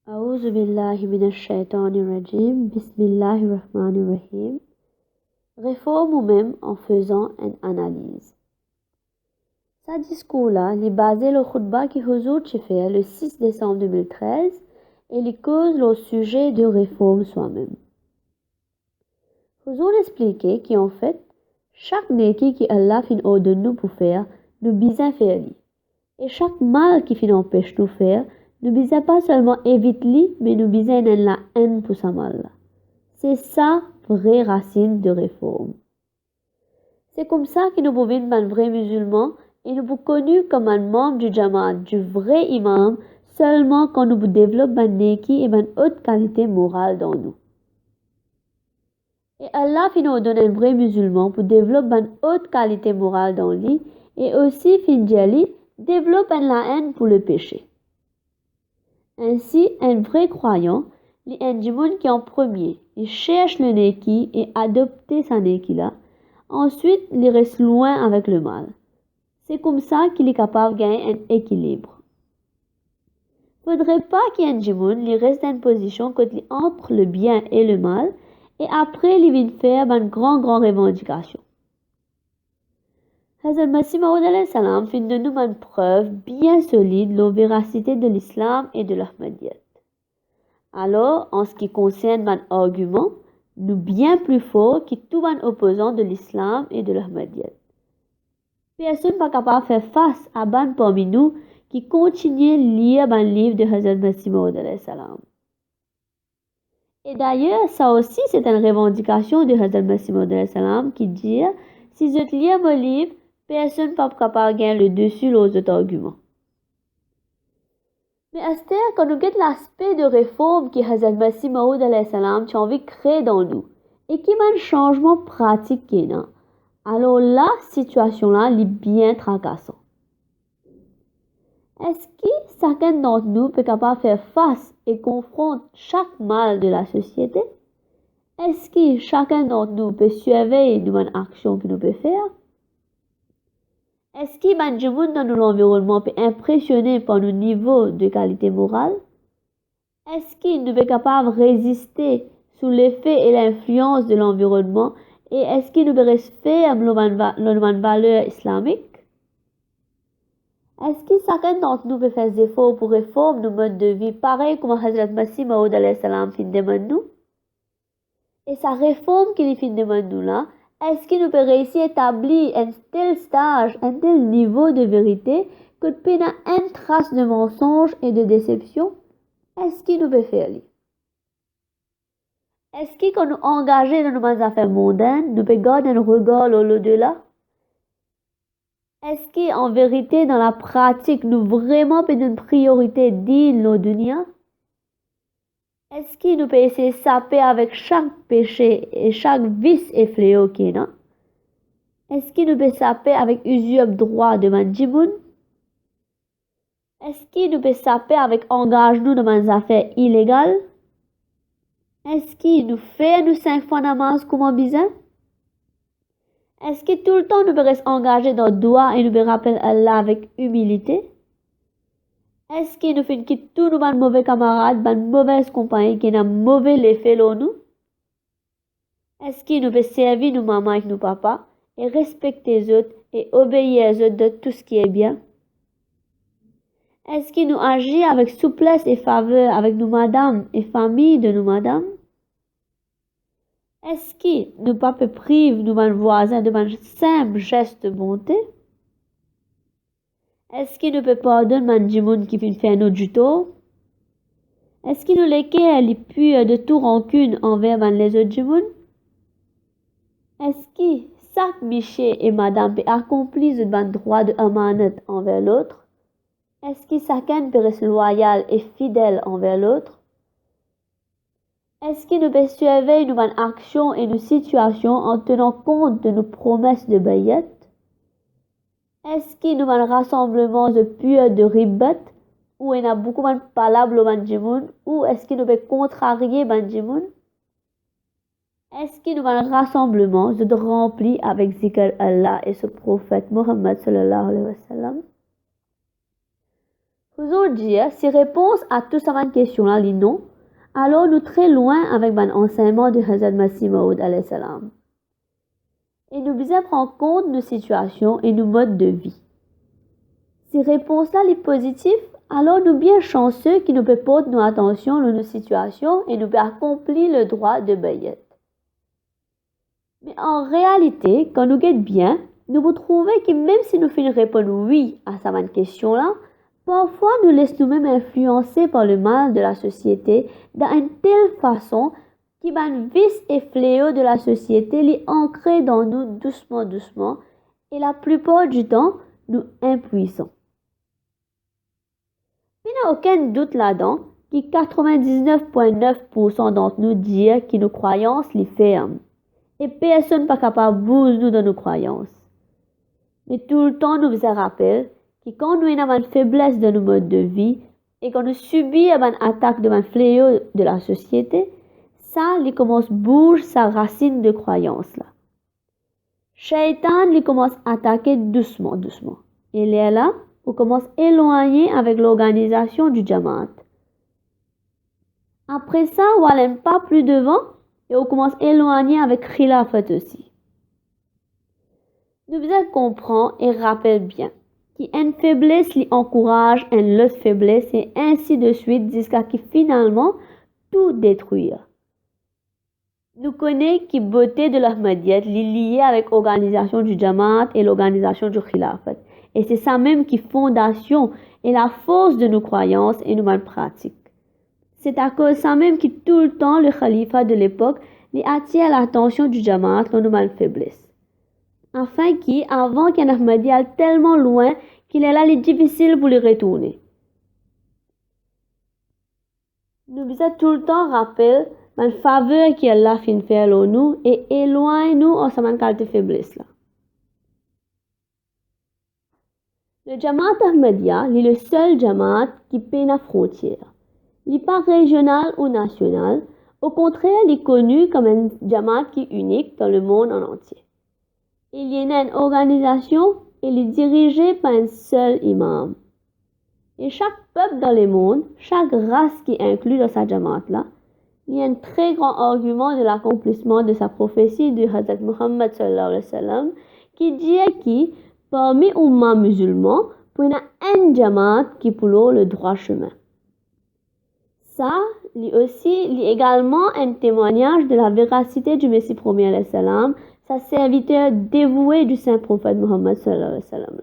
أعوذ بالله من الشيطان الرجيم بسم الله الرحمن الرحيم. Réforme ou même en faisant une analyse. Ce discours-là, il est basé sur le khutba qui Huzur fait le 6 décembre 2013 et il cause le sujet de réforme soi-même. Huzur expliquait qu'en fait, chaque neki qui Allah fin ordonne nous pour faire, nous besoin faire. Et chaque mal qui fin empêche nous faire, nous besoin pas seulement éviter, mais nous besoin la haine pour sa mal. C'est ça, vraie racine de réforme. C'est comme ça que nous pouvons être un vrai musulman et nous pouvons connu comme un membre du Jamaat, du vrai imam, seulement quand nous développons une neki et une haute qualité morale dans nous. Et Allah fin nous donne un vrai musulman pour développer une haute qualité morale dans lui et aussi fin développe la haine pour le péché. Ainsi, un vrai croyant, il est un monde qui en premier, il cherche le neki et adopte sa neki là. Ensuite, il reste loin avec le mal. C'est comme ça qu'il est capable de gagner un équilibre. Il ne faudrait pas qu'un monde reste dans une position entre le bien et le mal et après il vient faire une grande revendication. Hazrat Masih Maud alayhi salam fait de nous une preuve bien solide de la véracité de l'islam et de l'Ahmadiyyat. Alors, en ce qui concerne mon argument, nous bien plus fort que tout un opposant de l'islam et de l'Ahmadiyyat. Personne n'est pas capable de faire face à ban parmi nous qui continue de lire un livre de Hazrat Masih Maud alayhi salam. Et d'ailleurs, ça aussi c'est une revendication de Hazrat Masih Maud alayhi salam qui dit si je lis mon livre, personne n'est pas capable de gagner le dessus aux autres arguments. Mais Esther, quand nous avons l'aspect de réforme que Hazrat Masih Maud alayhi salam a envie de créer dans nous et qui est un changement pratique, alors la situation-là est bien tracassante. Est-ce que chacun d'entre nous peut capable faire face et confronter chaque mal de la société? Est-ce que chacun d'entre nous peut surveiller une action que nous peut faire? Est-ce que Banjamoun dans l'environnement peut impressionner par nos niveaux de qualité morale? Est-ce qu'il nous est capable de résister sous l'effet et l'influence de l'environnement et est-ce qu'il nous peut rester ferme dans valeur islamique? Est-ce que chacun d'entre nous peut faire des efforts pour réformer nos modes de vie pareil comme Hazrat Masih Maud alayhi salam fin demande nous? Et sa réforme qu'il fin demande nous là, est-ce qu'il nous peut réussir à établir un tel stage, un tel niveau de vérité que nous peut une trace de mensonge et de déception? Est-ce qu'il nous peut faire lui? Est-ce que quand nous engageons dans nos affaires mondaines, nous peut garder un regard au-delà? Est-ce qu'en vérité, dans la pratique, nous vraiment peut une priorité digne de dunya? Est-ce qu'il nous peut essayer de saper avec chaque péché et chaque vice et fléau qui est là? Est-ce qu'il nous peut saper avec usure droit de Manjimoun? Est-ce qu'il nous peut saper avec engagement dans des affaires illégales? Est-ce qu'il nous fait nous 5 fois namaz comme un bizarre? Est-ce que tout le temps nous peut rester engagés dans le doigt et nous peut rappeler Allah avec humilité? Est-ce qu'il nous fait quitter tous nos mauvais camarades, nos mauvaises compagnies qui ont mauvais effet sur nous? Est-ce qu'il nous peut servir nos mamans et nos papas et respecter les autres et obéir aux autres de tout ce qui est bien? Est-ce qu'il nous agit avec souplesse et faveur avec nos madames et familles de nos madames? Est-ce qu'il nous pas peut priver nos voisins de un simple geste de bonté? Est-ce qu'il ne peut pardonner un djimoun qui vient faire nous du tort? Est-ce qu'il nous laisse les purs de tout rancune envers les autres djimoun? Est-ce que chaque monsieur et madame peut accomplir le droit de amanat envers l'autre? Est-ce que chacun peut rester loyal et fidèle envers l'autre? Est-ce qu'il nous peut surveiller nos actions et nos situations en tenant compte de nos promesses de bayat? Est-ce qu'il nous un rassemblement de pur de ribat où il y a beaucoup de palabres au Banjimoun ou est-ce qu'il nous peut contrarier Banjimoun? Est-ce qu'il nous un rassemblement de rempli avec zikr Allah et ce prophète Muhammad sallallahu alayhi wa sallam? Aujourd'hui, si réponse à toutes ces questions-là, les non, alors nous très loin avec l'enseignement de Hazrat Masih Maud alayhi salam. Et nous devons prendre compte de nos situations et nos modes de vie. Si réponse-là est positive, alors nous bien chanceux qui nous peut porter notre attention dans nos situations et nous peut accomplir le droit de bayat. Mais en réalité, quand nous guettons bien, nous vous trouvez que même si nous finissons répondre oui à cette question-là, parfois nous laissons nous-mêmes influencer par le mal de la société d'une telle façon que les vices et fléaux de la société les ancrés dans nous doucement et la plupart du temps, nous impuissons. Il n'y a aucun doute là-dedans que 99,9% d'entre nous disent que nos croyances les ferment. Et personne n'est pas capable de bouger nous dans nos croyances. Mais tout le temps, nous vous rappelle que quand nous avons une faiblesse dans nos modes de vie et quand nous subissons une attaque de un fléau de la société, ça, il commence à bouger sa racine de croyance là. Shaitan, il commence à attaquer doucement. Et là, on commence à éloigner avec l'organisation du Jamaat. Après ça, on n'aime pas plus devant et on commence à éloigner avec Khilafat aussi. Nous devons comprendre et rappeler bien qu'une faiblesse lui encourage une autre faiblesse et ainsi de suite jusqu'à ce que finalement tout détruire. Nous connaissons que la beauté de l'Ahmadiyyat est liée avec l'organisation du Jamaat et l'organisation du Khilafat. Et c'est ça même qui est fondation et la force de nos croyances et nos pratiques. C'est à cause de ça même que tout le temps le Khalifa de l'époque attire l'attention du Jamaat dans nos faiblesses. Afin qu'avant qu'un Ahmadi aille tellement loin qu'il est là, il est difficile pour le retourner. Nous devons tout le temps rappeler la faveur qu'Allah fait faire à nous et éloigne nous en sa qualité de faiblesse là. Le Jamaat Ahmadiyya est le seul Jamaat qui peine à frontière. Il n'est pas régional ou national, au contraire, il est connu comme un Jamaat qui est unique dans le monde en entier. Il y a une organisation et il est dirigé par un seul imam. Et chaque peuple dans le monde, chaque race qui est inclue dans sa Jamaat-là, il y a un très grand argument de l'accomplissement de sa prophétie du Hazrat Muhammad sallallahu alayhi wa sallam qui dit que parmi les umma musulmans, il y a un Jamaat qui pour le droit chemin. Ça, est également un témoignage de la véracité du Messie premier alayhi salam, sa serviteur dévoué du saint prophète Muhammad sallallahu alayhi wa sallam.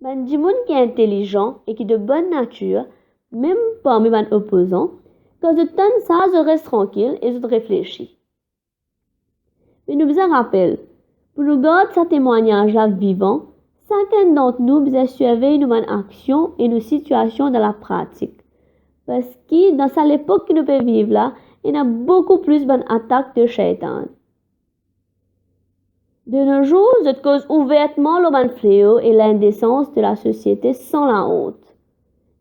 Ben, du monde qui est intelligent et qui est de bonne nature, même parmi les opposants, quand je donne ça, je reste tranquille et je réfléchis. Mais nous vous rappelle, pour nous garder ce témoignage-là vivant, chacun d'entre nous doit suivre nos actions et nos situations dans la pratique. Parce que dans cette époque que nous pouvons vivre là, il y a beaucoup plus d'attaques de shaitan. De nos jours, je cause ouvertement le fléau et l'indécence de la société sans la honte.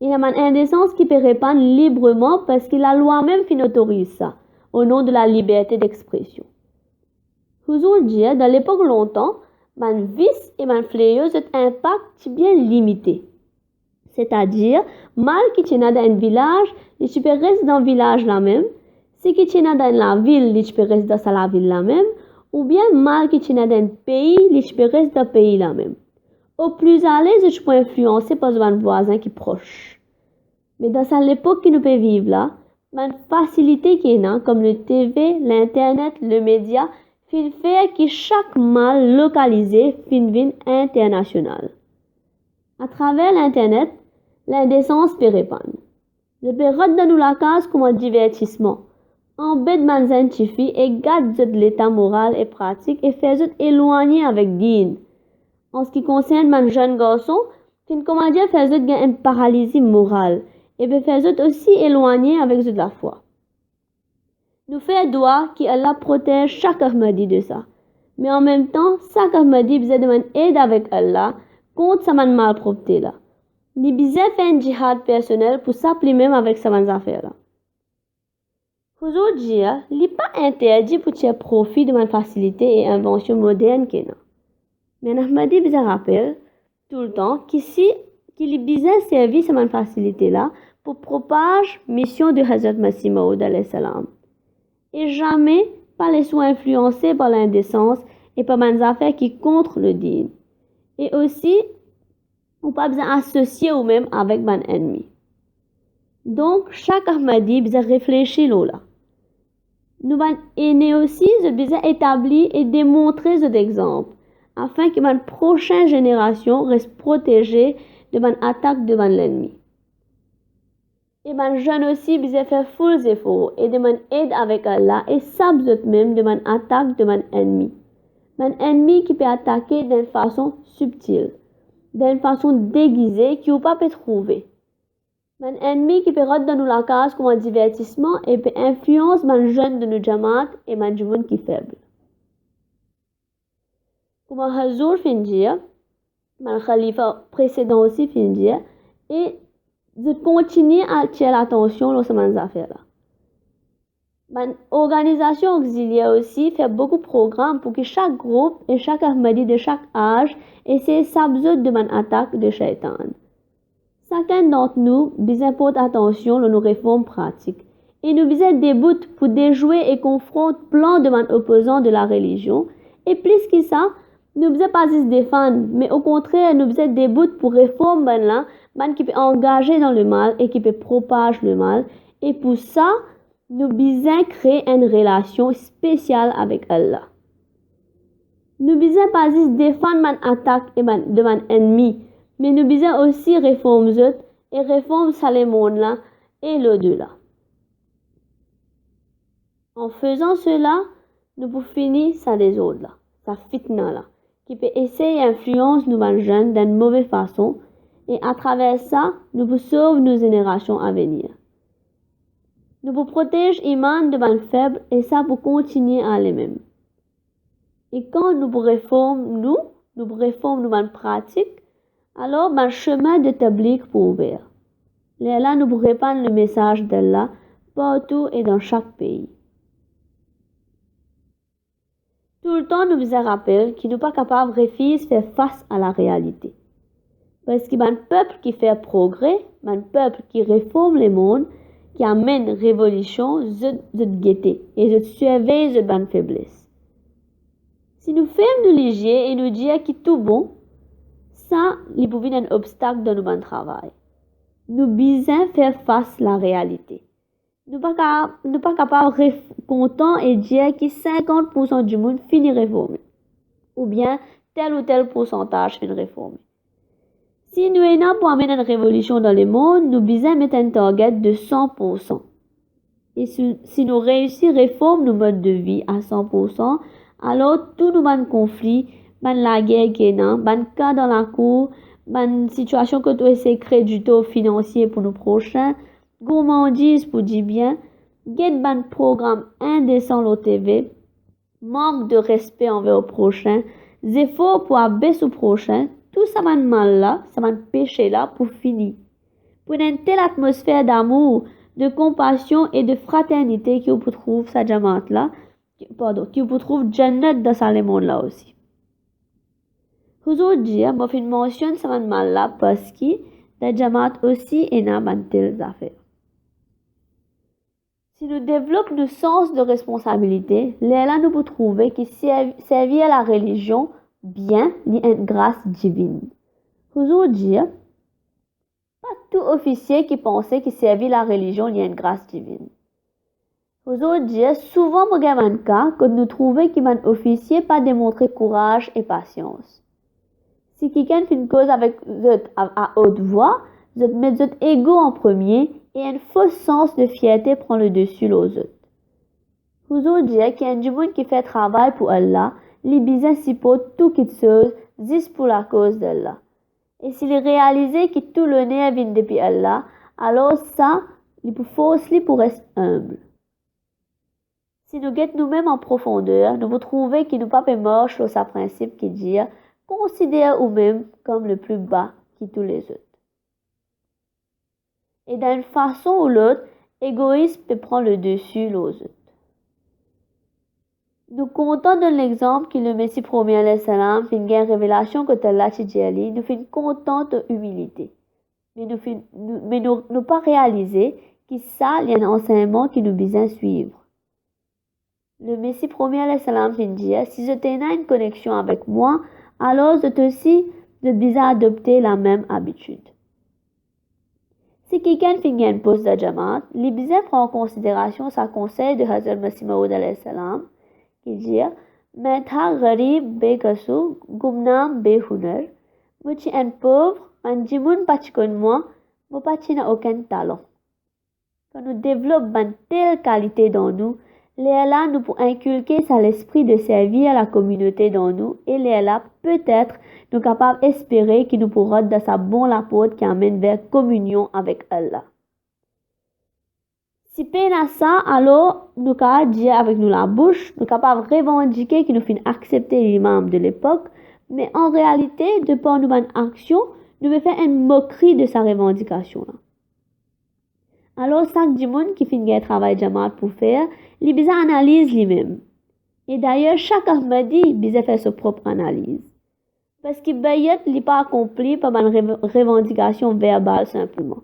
Il y a une indécence qui peut répandre librement parce que la loi même autorise ça, au nom de la liberté d'expression. Aujourd'hui, dans l'époque longtemps, mon vice et mon fléau ont un impact bien limité. C'est-à-dire, mal qui tient dans un village, il peut rester dans le village là même, si qui tient dans la ville, il peut rester dans la ville là même, ou bien mal qui tient dans un pays, il peut rester dans le pays là même. Au plus à l'aise, je peux influencer par un voisin qui est proche. Mais dans l'époque que nous pouvons vivre là, une facilité qui est là, comme le TV, l'Internet, le média, fait que chaque mal localisé finit international. À travers l'Internet, l'indécence peut répandre. Je peux rendre nous la case comme un divertissement. Embête man scientifique et garde l'état moral et pratique et fait éloigner avec din. En ce qui concerne mon jeune garçon, fin comment dire fait une paralysie morale et peut faire aussi éloigner avec la foi. Nous faisons droit qu'Allah protège chaque Ahmadi de ça. Mais en même temps, chaque Ahmadi besoin de aide avec Allah contre sa malpropreté là. Il besoin faire un djihad personnel pour s'appliquer même avec sa affaire là. Aujourd'hui, il n'est pas interdit pour tirer profit de ma facilité et invention moderne qu'il y a. Mais Ahmadi besoin rappelle tout le temps qu'ici qu'il est bien servi cette facilité-là pour propager mission de Hazrat Masih Maud alayhi salam. Et jamais pas les soins influencés par l'indécence et par des affaires qui contre le din. Et aussi, on pas besoin associer ou même avec un ennemi. Donc, chaque Ahmadi besoin réfléchir là. Nous avons aussi besoin établir et démontrer cet exemple afin que ma prochaine génération reste protégée de l'attaque devant l'ennemi. Et man jeune aussi besoin faire full efforts et de man aide avec Allah et ça même de man attaque de man ennemi. Man ennemi qui peut attaquer d'une façon subtile, d'une façon déguisée qui ou pas peut trouver. Man ennemi qui peut rentrer dans la case comme un divertissement et peut influencer man jeune de nos jamaat et man jumun qui faible. Comme un Hazur fin dire, man khalifa précédent aussi fin dire, et je continue à attirer l'attention dans ces affaires-là. Mon organisation auxiliaire aussi fait beaucoup de programmes pour que chaque groupe et chaque Ahmadi de chaque âge essaie de s'absoudre de mon attaque de shaitan. Chacun d'entre nous besoin porter attention à nos réformes pratiques et nous besoin débuter pour déjouer et confronter plein de mon opposants de la religion et plus que ça, nous besoin pas juste défendre mais au contraire nous besoin débuter pour réformer là man qui peut engager dans le mal et qui peut propager le mal et pour ça nous besoin créer une relation spéciale avec Allah. Nous besoin pas juste défendre mon attaque de mon ennemi, mais nous besoin aussi réformer et réformer ça le monde là et l'au-delà. En faisant cela, nous pouvons finir ça des autres là, ça fitna là, qui peut essayer d'influencer nos jeunes d'une mauvaise façon et à travers ça, nous pouvons sauver nos générations à venir. Nous pouvons protéger l'iman de ban faibles et ça pour continuer à aller même. Et quand nous réformons nos pratiques, alors le chemin de tabliq pour ouvrir. Là, nous pouvons répandre le message d'Allah partout et dans chaque pays. Tout le temps, nous vous rappelons qu'ils ne sont pas capables de faire face à la réalité. Parce qu'il y a un peuple qui fait progrès, un peuple qui réforme le monde, qui amène révolution, je guetter et je surveille de bonne faiblesse. Si nous faisons nous léger et nous dire que tout bon, ça, il peut être un obstacle dans notre travail. Nous besoin faire face à la réalité. Nous ne sommes pas capables d'être contents et dire que 50% du monde finit réformé. Ou bien tel ou tel pourcentage finit réformé. Si nous sommes pour amener une révolution dans le monde, nous besoin mettre un target de 100%. Et si nous réussissons à réformer nos modes de vie à 100%, alors tous nos conflits, la guerre qui est là, les cas dans la cour, les situations que tu essaies de créer du taux financier pour nos prochains, gourmandise pour dire bien, get ban programme indécent au TV, manque de respect envers le prochain, efforts pour abaisser au prochain, tout ça man mal là, ça man péché là pour finir. Pour une telle atmosphère d'amour, de compassion et de fraternité qui vous trouve sa jamaat là, qui vous trouve Jannat dans ce monde là aussi. Aujourd'hui, moi fais une mention ça man mal là parce que la jamaat aussi est dans telles affaires. Si nous développons le sens de responsabilité, là nous pouvons trouver que servir à la religion bien est une grâce divine. Aujourd'hui, pas tout officier qui pensait que servir la religion est une grâce divine. Aujourd'hui, souvent, il y a un cas que nous trouvons qu'un officier pas démontré courage et patience. Si quelqu'un fait une cause avec à haute voix, vous mettez votre ego en premier et un faux sens de fierté prend le dessus aux autres. Aujourd'hui, qu'il y a un monde qui fait travail pour Allah, les business s'y portent tout qui chose, juste pour la cause d'Allah. Et s'il est réalisé que tout le nez vient depuis Allah, alors ça, il faut forcer pour rester humble. Si nous guettons nous-mêmes en profondeur, nous vous trouvez qu'il nous pas mort sur sa principe qui dit considère vous-même comme le plus bas que tous les autres. Et d'une façon ou l'autre, l'égoïsme peut prendre le dessus aux autres. Nous comptons de l'exemple que le Messie premier alayhi salam fait une révélation que Allah Tidjali nous fait une contente humilité. mais nous pas réaliser que ça, il y a un enseignement qui nous besoin suivre. Le Messie premier alayhi salam vient dire, si je tenais une connexion avec moi, alors je aussi de besoin adopter la même habitude. Si quelqu'un fait une poste de Jamaat, les besoin prend en considération sa conseil de Hazrat Masih Maud alayhi salam, qui dit, मैं था गरीब बेकसू गुमनाम बेहुनर मुझे un pauvre un jimun pachkon moi mo pachina aucun talent. Quand nous développons une telle qualité dans nous, Léala nous pour inculquer ça l'esprit de servir la communauté dans nous et Léala peut-être nous capables d'espérer qu'il nous pourra de sa bonne l'apôtre qui amène vers communion avec Allah. Si peine à ça, alors nous capables dire avec nous la bouche, nous capables revendiquer qu'il nous fait accepter l'imam de l'époque, mais en réalité, de par nos actions, nous devons faire une moquerie de sa revendication là. Alors, chaque monde qui fait un travail Jamaat pour faire, il besoin analyse lui-même. Et d'ailleurs, chaque Ahmadi besoin faire sa propre analyse. Parce que Bayat n'est pas accompli par une revendication verbale simplement.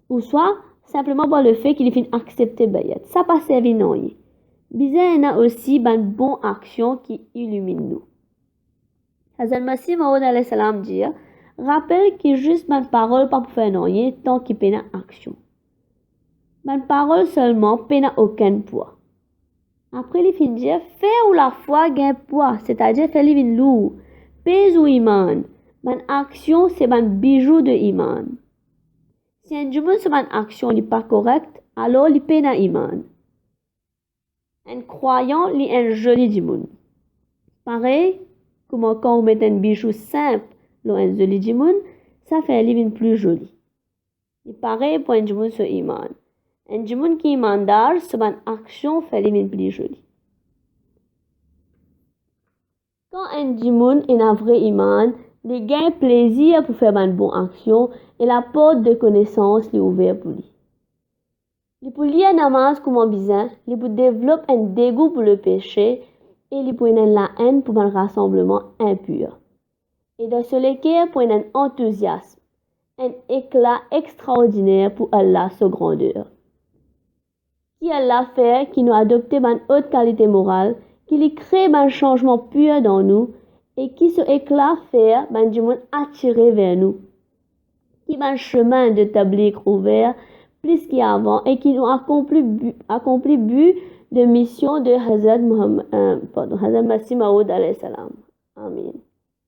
Ou soit, simplement par le fait qu'il fait accepter Bayat. Ça pas servi non. Besoin a aussi une bonne action qui illumine nous. Hazrat Masih Maud alayhi salam dit, rappelle que juste une parole pas pour faire non tant qu'il peine action. Une parole seulement n'a aucun poids. Après, il finit dire, faire ou la foi gagne poids, c'est-à-dire faire livre lourd, pèse ou iman. Une action, c'est un bijou de iman. Si un jumeau sur une action n'est pas correcte, alors il peine à iman. Un croyant, il est un joli jumeau. Pareil, comme quand on met un bijou simple dans un joli jumeau, ça fait un livre plus joli. Et pareil pour un jumeau sur iman. Un jumeau qui est imandar, c'est une action fait les plus jolie. Quand un jumeau est un vrai iman, il gagne plaisir pour faire une bonne action et la porte de connaissance est ouverte pour lui. Il peut lire namaz comme un besoin, il peut développer un dégoût pour le péché et il peut avoir la haine pour un rassemblement impur. Et dans ce cas, pour un enthousiasme, un éclat extraordinaire pour Allah, sa grandeur. Qui Allah fait, qui nous a adopté une haute qualité morale, qui lui crée un changement pur dans nous, et qui ce éclat fait, du monde attiré vers nous. Qui un chemin de tablique ouvert, plus qu'avant, et qui nous accomplit but de mission de Hazrat Masih Maud alayhi salam. Amen.